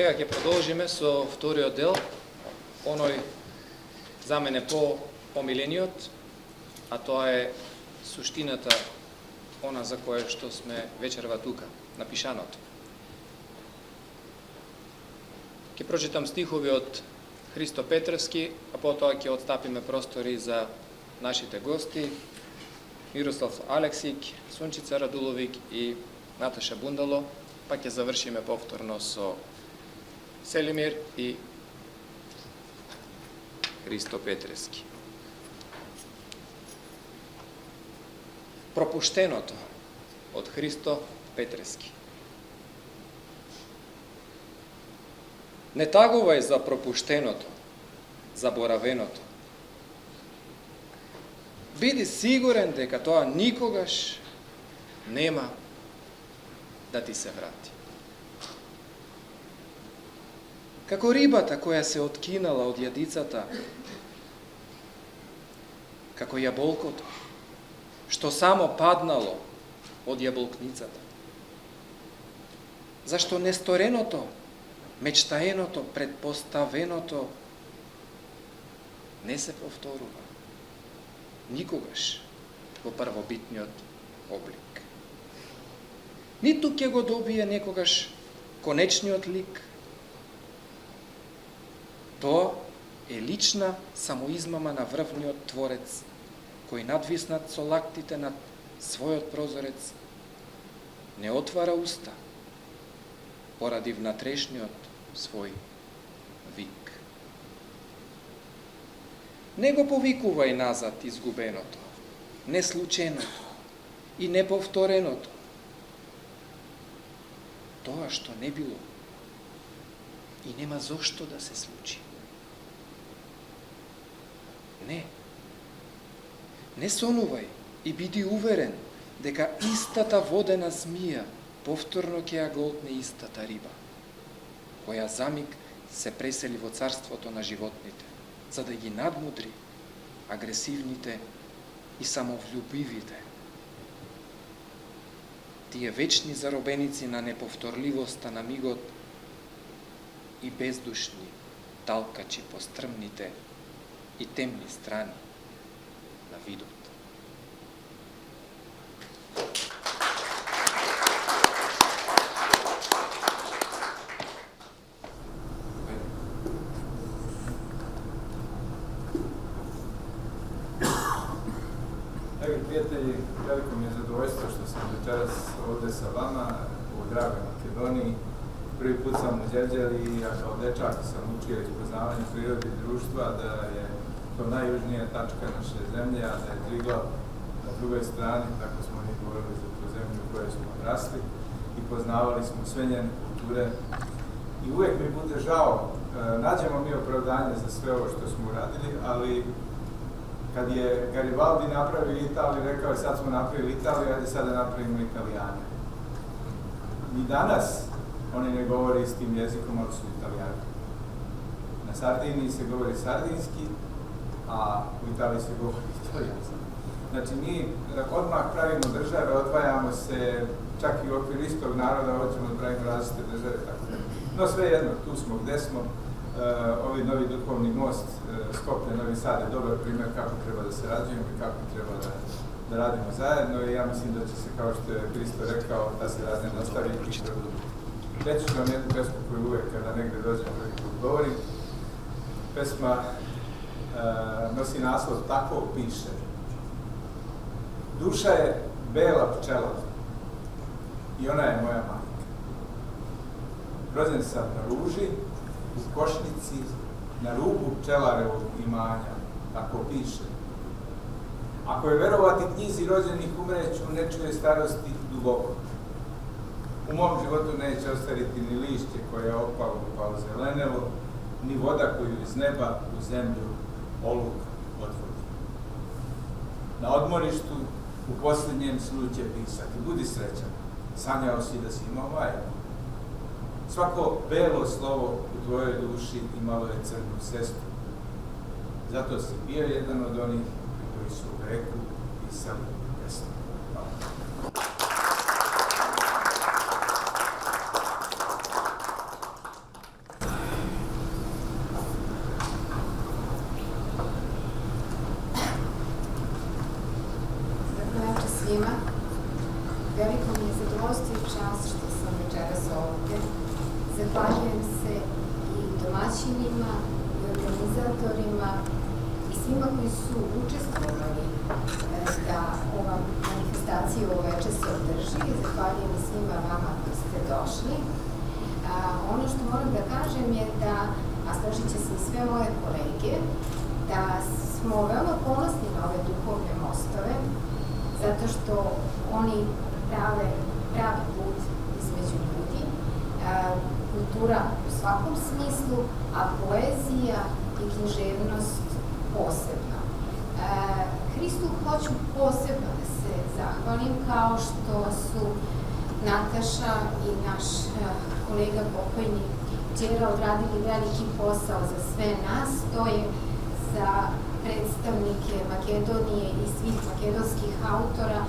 Сега ќе продолжиме со вториот дел, оној за мене по-омилениот, а тоа е суштината, она за кое што сме вечерва тука, напишаното. Ќе прочитам стихови од Христо Петревски, а потоа ќе отстапиме простори за нашите гости, Мирослав Алексик, Сунчица Радуловик и Наташа Бундало, па ќе завршиме повторно со Селимир и Христо Петревски. Пропуштеното од Христо Петревски. Не тагувај за пропуштеното, заборавеното. Биди сигурен дека тоа никогаш нема да ти се врати. Како рибата која се откинала од јадицата, како јаболкото, што само паднало од јаболкницата. Зашто нестореното, мечтаеното, предпоставеното не се повторува никогаш во првобитниот облик. Ниту ќе го добие некогаш конечниот лик. Тоа е лична самоизмама на врвниот творец, кој надвиснат со лактите над својот прозорец, не отвара уста поради внатрешниот свој вик. Не го повикувај назад изгубеното, неслученото и неповтореното, тоа што не било и нема зошто да се случи. Не сонувај и биди уверен дека истата водена змија повторно ќе ја голтне истата риба, која за миг се пресели во царството на животните, за да ги надмудри агресивните и самовљубивите. Тие вечни заробеници на неповторливоста на мигот и бездушни талкачи по стрмните и темни страни на видот. Драги пријатели, велико ми е задоволство што сум вечерас овде со вама во драгој Македонија. Први пут сам у Ѓерѓали, а као дечак сам учио испознавање природи и друштва, да е to najjužnija tačka naše zemlje, a da je Triglav na drugoj strani, tako smo mi govorili za tu zemlju u kojoj smo odrasli i poznavali smo sve njene kulture. I uvek mi bude žao, nađemo mi opravdanje za sve ovo što smo uradili, ali kad je Garibaldi napravio Italiju, rekao je sad smo napravili Italiju, ajde sad da napravimo Italijane. Ni danas oni ne govore istim jezikom, ali su Italijani. Na Sardiniji se govori sardinski, a u Italiji se govori italijanski. Znači mi odmah pravimo države, odvajamo se, čak i u okviru istog naroda hoćemo da pravimo različite države, tako da. No svejedno, tu smo gde smo, ovi novi duhovni most Skoplje Novi Sad je dobar primjer kako treba da se rađujemo i kako treba da radimo zajedno i ja mislim da će se, kao što je Hristo rekao, da se razne nastavi i produbi. Reći ću vam jednu pesmu koju uvek kada negde dođem prvi put govorim. Pesma nosi naslov Tako piše. Duša je bela pčela i ona je moja majka. Rođen sam na Ruži, u Košnici, na rubu pčelarevog imanja. Tako piše. Ako je verovati knjizi rođenih, umreću u nečuje starosti duboko. U mom životu neće ostaviti ni lišće koje je opalo pa ozelenelo, ni voda koju iz neba u zemlju oluk odvodi. Na odmorištu u posljednjem snu će pisati: budi srećan, sanjao si da si imao majku. Svako belo slovo u tvojoj duši imalo je crnu sestru. Zato si bio jedan od onih koji su u veku pisali pesmu. Hvala. Veliko mi je zadovoljstvo i čast što sam večeras ovde. Zahvaljujem se i domaćinima, i organizatorima, i svima koji su učestvovali da ova manifestacija ovo veče se održi. Zahvaljujem i svima vama koji ste došli. Ono što moram da kažem je da, a složit će se i sve moje kolege, da smo veoma ponosni na ove duhovne mostove, zato što oni prave pravi put između ljudi, kultura u svakom smislu, a poezija i književnost posebno. Hristu hoću posebno da se zahvalim, kao što su Nataša i naš kolega pokojni Đera odradili veliki posao za sve nas, to je za predstavnike Makedonije i svih makedonskih autora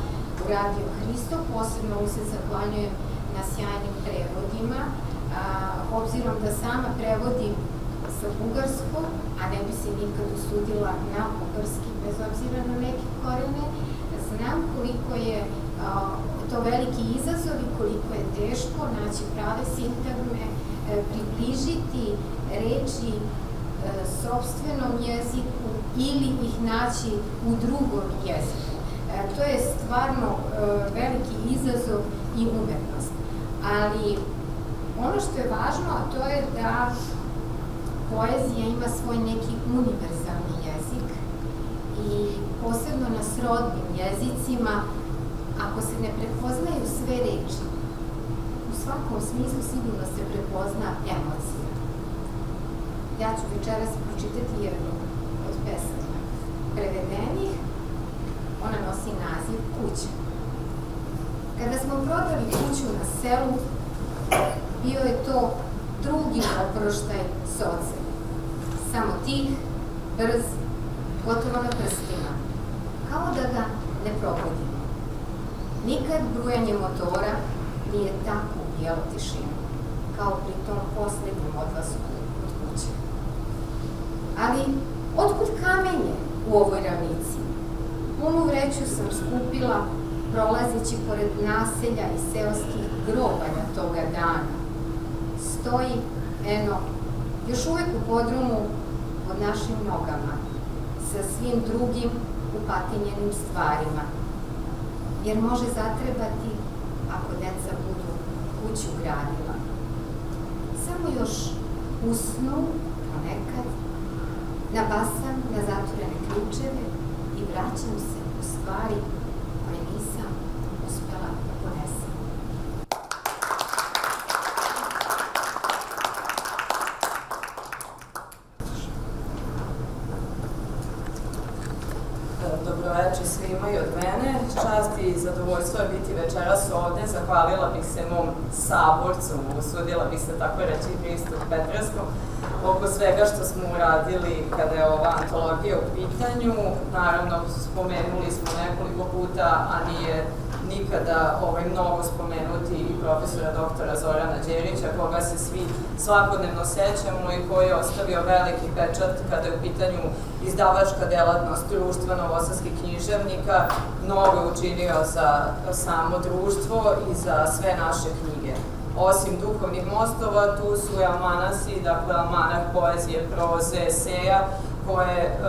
uradio Hristo. Posebno mu se zahvaljujem na sjajnim prevodima, obzirom da sama prevodim sa bugarskog, a ne bi se nikad usudila na bugarski, bez obzira na neke korene, znam koliko je to veliki izazov i koliko je teško naći prave sintagme, približiti reči sopstvenom jeziku ili ih naći u drugom jeziku. To je stvarno veliki izazov i umetnost. Ali ono što je važno, a to je da poezija ima svoj neki univerzalni jezik i posebno na srodnim jezicima, ako se ne prepoznaju sve reči, u svakom smislu sigurno se prepozna emocija. Ja ću večeras pročitati jednu od pesama prevedenih, ona nosi naziv Kuća. Kada smo prodali kuću na selu, bio je to drugi oproštaj s ocem. Samo tih, brz, gotovo na prstima, kao da ga ne probudimo. Nikad brujanje motora nije tako ubijalo tišinu, kao pri tom poslednjem odlasku od kuće. Ali, otkud kamenje u ovoj ravnici? Punu vreću sam skupila, prolazeći pored naselja i seoskih grobalja toga dana. Stoji, eno, još uvek u podrumu pod našim nogama, sa svim drugim upatinjenim stvarima. Jer može zatrebati ako deca budu kuću gradila. Samo još usnu ponekad, nabasam na zatvorene ključeve i vraćam se u stvari koje nisam uspela da ponesem. Dobroveče svima i od mene. Čast i zadovoljstvo je biti večeras ovde. Zahvalila bih se mom saborcu, usudila bih se tako reći, Hristu Petreskom, oko svega što smo uradili kada je ova antologija u pitanju. Naravno, spomenuli smo nekoliko puta, a nije nikada mnogo spomenuti i profesora doktora Zorana Đerića, koga se svi svakodnevno sećamo i koji je ostavio veliki pečat kada je u pitanju izdavačka delatnost društva novosadskih književnika. Mnogo je učinio za samo društvo i za sve naše knjige. Osim duhovnih mostova, tu su i almanasi, dakle almanak poezije, proze, eseja, koje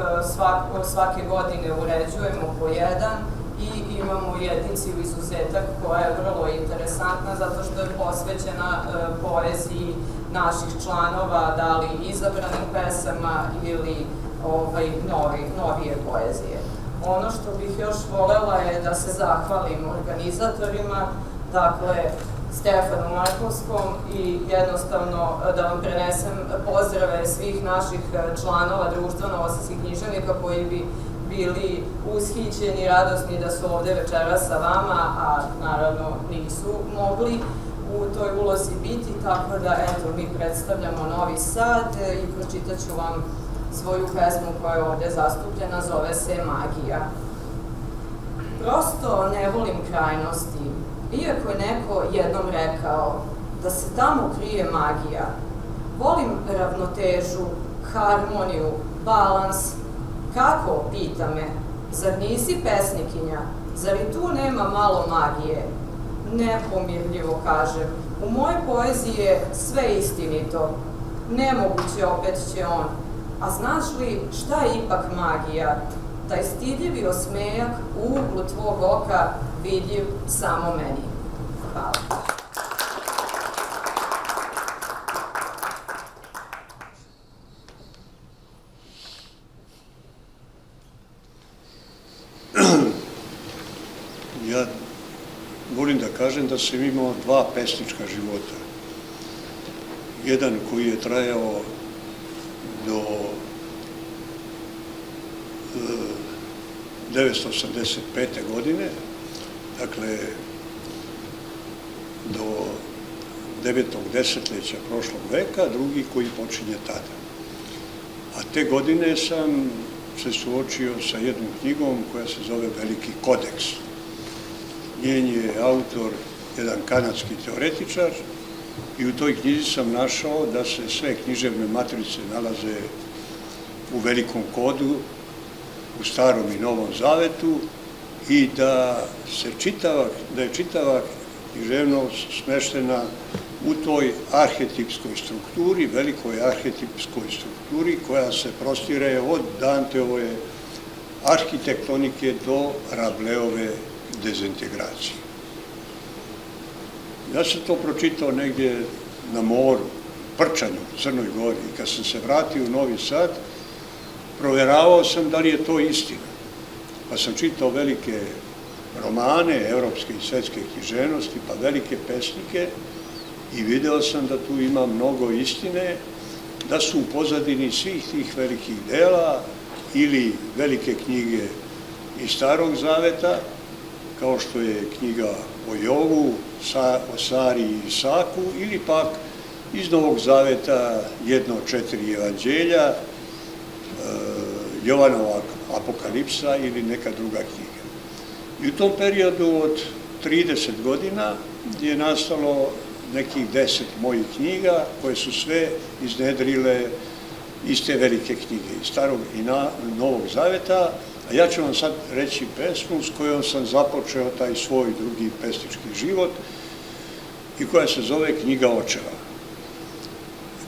svake godine uređujemo po jedan, i imamo jedniciju izuzetak koja je vrlo interesantna zato što je posvećena poeziji naših članova, da li izabranim pesama ili novije poezije. Ono što bih još volela je da se zahvalim organizatorima, dakle Stefanu Markovskom, i jednostavno da vam prenesem pozdrave svih naših članova društva novosadskih književnika koji bi bili ushićeni, radosni da su ovde večeras sa vama, a naravno nisu mogli u toj ulozi biti, tako da eto, mi predstavljamo Novi Sad i pročitat ću vam svoju pesmu koja je ovde zastupljena, zove se Magija. Prosto ne volim krajnosti, iako je neko jednom rekao da se tamo krije magija. Volim ravnotežu, harmoniju, balans. Kako, pita me, zar nisi pesnikinja, zar i tu nema malo magije? nepomirljivo kažem. U mojoj poeziji je sve istinito. Nemoguće opet će on. A znaš li šta je ipak magija? Taj stidljivi osmejak u uglu tvog oka vidljiv samo meni. Hvala. Ja volim da kažem da sam imao dva pesnička života. Jedan koji je trajao do 1985. godine, dakle do 9. desetljeća prošlog veka, drugi koji počinje tada. A te godine sam se suočio sa jednom knjigom koja se zove Veliki kodeks. Njen je autor jedan kanadski teoretičar i u toj knjizi sam našao da se sve književne matrice nalaze u velikom kodu, u Starom i Novom Zavetu i da je čitava književnost smeštena u toj arhetipskoj strukturi, velikoj arhetipskoj strukturi koja se prostire od Danteove arhitektonike do Rabeleove dezintegracije. Ja sam to pročitao negdje na moru, Prčanju, u Crnoj Gori, i kad sam se vratio u Novi Sad, proveravao sam da li je to istina. Pa sam čitao velike romane, evropske i svetske književnosti, pa velike pesnike i video sam da tu ima mnogo istine, da su u pozadini svih tih velikih dela ili velike knjige iz Starog Zaveta, kao što je knjiga o Jovu, o Sari i Isaku, ili pak iz Novog Zaveta jedno od 4 evanđelja, Jovanova Apokalipsa ili neka druga knjiga. I u tom periodu od 30 godina je nastalo nekih 10 mojih knjiga koje su sve iznedrile iz te velike knjige, iz Starog i Novog Zaveta, a ja ću vam sad reći pesmu s kojom sam započeo taj svoj drugi pesnički život i koja se zove Knjiga očeva.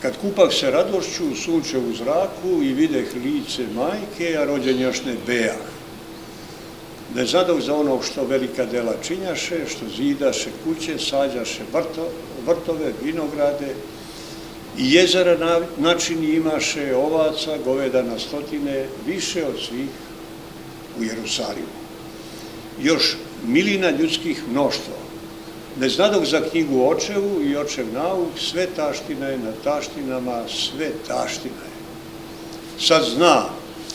Kad kupah se radošću u sunčevu zraku i videh lice majke, a rođen još ne bejah. Ne zadoh za ono što velika dela činjaše, što zidaše kuće, sađaše vrtove, vinograde i jezera načini imaše ovaca, goveda na stotine, više od svih u Jerusalimu. Još milina ljudskih mnoštvo. Ne znadoh za knjigu očevu i očev nauk, sve taština je na taštinama, sve taština je. Sad zna,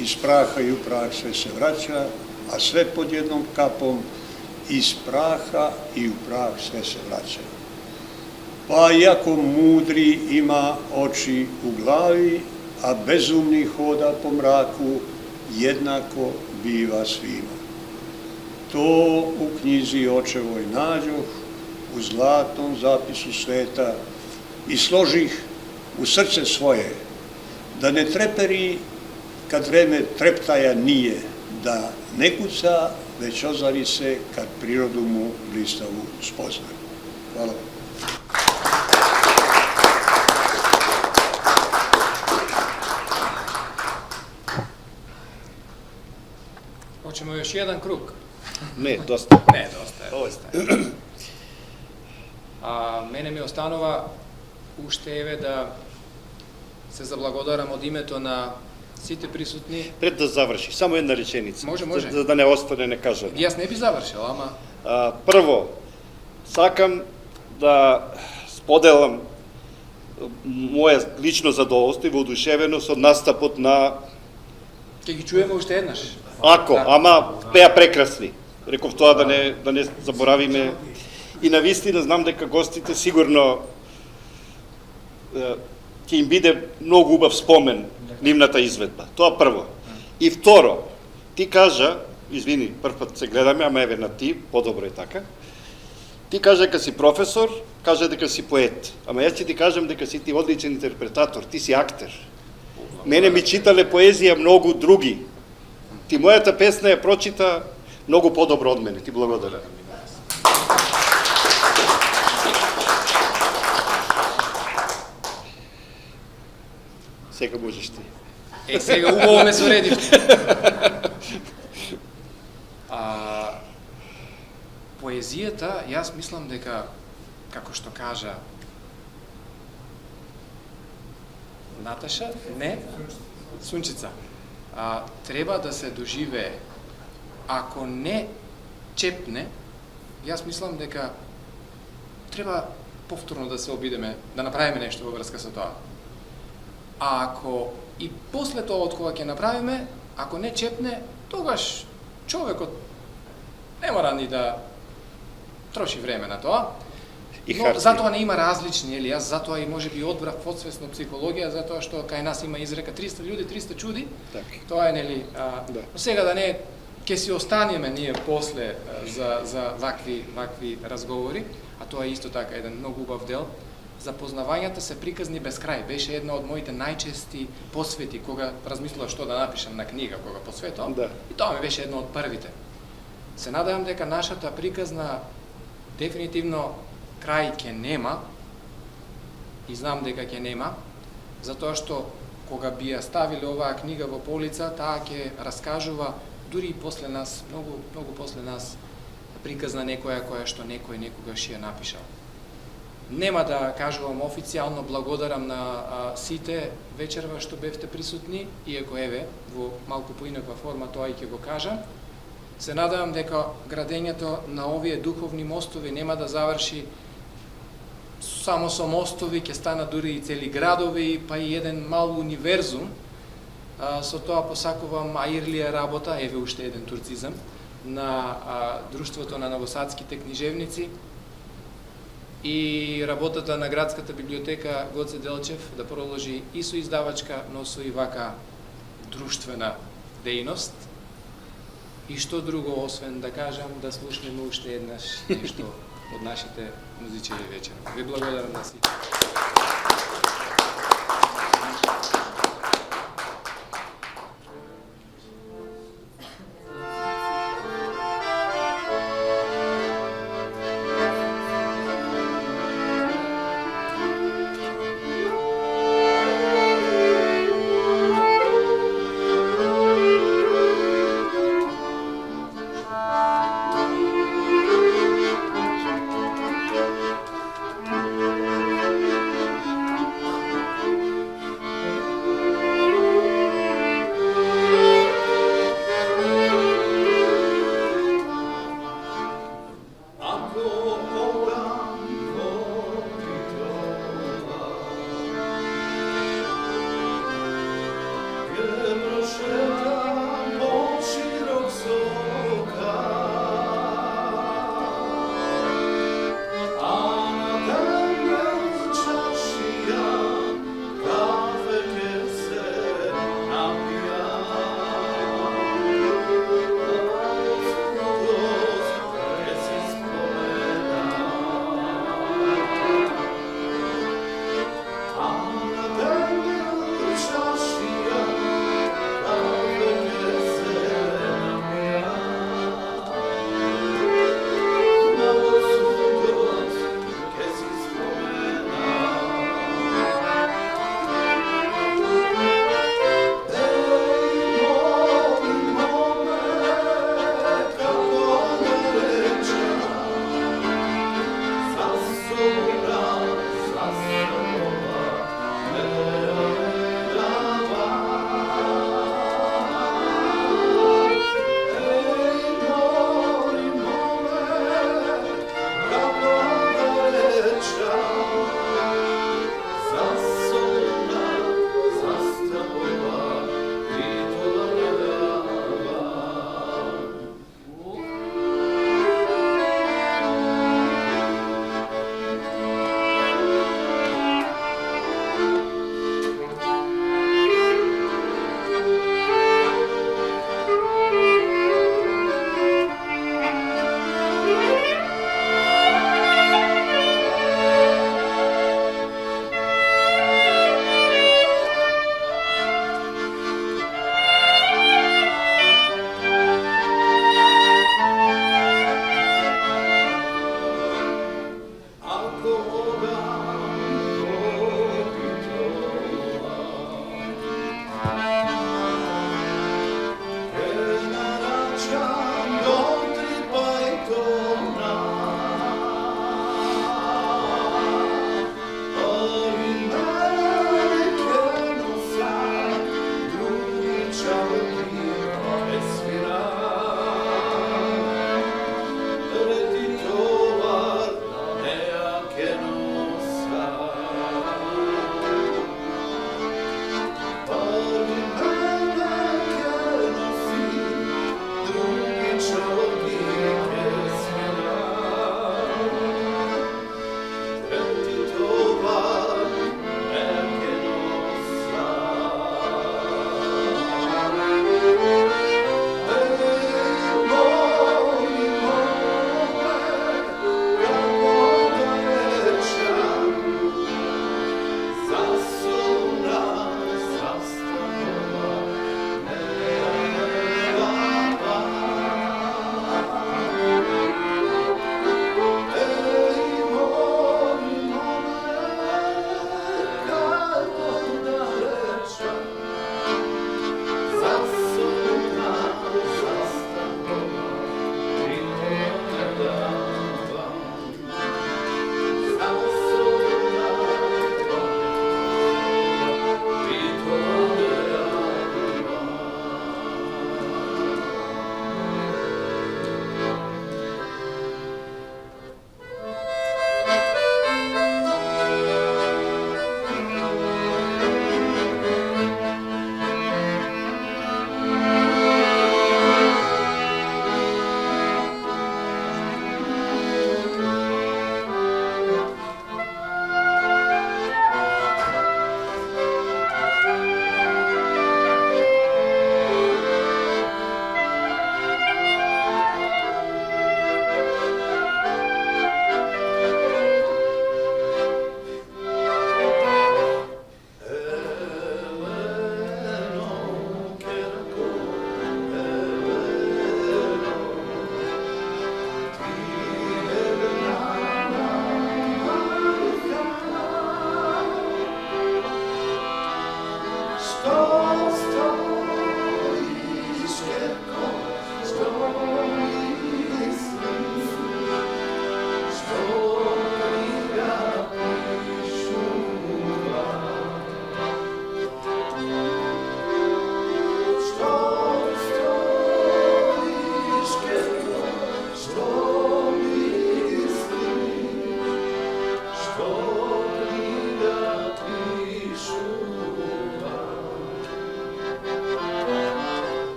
iz praha i u prah sve se vraća, a sve pod jednom kapom, iz praha i u prah sve se vraća. Pa iako mudri ima oči u glavi, a bezumni hoda po mraku, jednako biva svima. To u knjizi očevoj nađoh, u zlatnom zapisu sveta i složih u srce svoje, da ne treperi kad vreme treptaja nije, da ne kuca, već ozari se kad prirodu mu blistavu spozna. Hvala vam. Hoćemo još jedan krug? Ne, dosta. Ne, dosta je. A мене ми останува уште еве да се заблагодарам од името на сите присутни. Пред да заврши, само една реченица. Може. За да не остане некажано. Јас не би завршил, ама... Прво, сакам да споделам моја лично задоволство и воодушевеност од настапот на... Ке ги чуеме уште еднаш. Ако, ама беа прекрасни. Реков тоа да не заборавиме. И навистина знам дека гостите сигурно ќе им биде многу убав спомен нивната изведба. Тоа прво. И второ, ти кажа, извини, прв пат се гледаме, ама еве на ти, подобро е така. Ти кажа дека си професор, кажа дека си поет. Ама јас ќе ти кажам дека си ти одличен интерпретатор, ти си актер. Мене ми читале поезија многу други. Ти мојата песна ја прочита многу подобро од мене. Ти благодарам. Сега можеш ти. Сега убаво ме соредивте. Поезијата, јас мислам дека, како што кажа Наташа, не, Сунчица, треба да се доживее. Ако не чепне, јас мислам дека треба повторно да се обидеме, да направиме нешто во врска со тоа. А ако и после тоа од кога ќе направиме, ако не чепне, тогаш човекот не мора ни да троши време на тоа. Но затоа не има различни, или јас затоа и можеби одбрав подсвесно психологија, затоа што кај нас има изрека 300 луѓе, 300 чуди. Так. Тоа е, нели, но сега да не ќе си останеме ние после за вакви разговори, а тоа е исто така еден многу убав дел. Запознавањата се приказни без крај. Беше една од моите најчести посвети кога размислував што да напишам на книга кога посветувам. Да. И тоа ми беше едно од првите. Се надевам дека нашата приказна дефинитивно крај ќе нема, и знам дека ќе нема, затоа што кога би ја ставиле оваа книга во полица, таа ќе раскажува дури и после нас, многу после нас, приказна некоја која што некој некогаш ја напишал. Нема да кажувам официјално благодарам на сите вечерва што бевте присутни, иако еве во малку поинаква форма тоа и ќе го кажам. Се надевам дека градењето на овие духовни мостови нема да заврши само со мостови, ќе станат дури и цели градови, па и еден мал универзум. Со тоа посакувам аирлија работа, еве уште еден турцизам, на Друштвото на новосадските книжевници и работата на Градската библиотека Гоце Делчев да продолжи и со издавачка, но со и вака друштвена дејност. И што друго, освен да кажам, да слушнеме уште еднаш нешто од нашите музичари вечер. Ви благодарам на сите.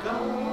Hrvatska.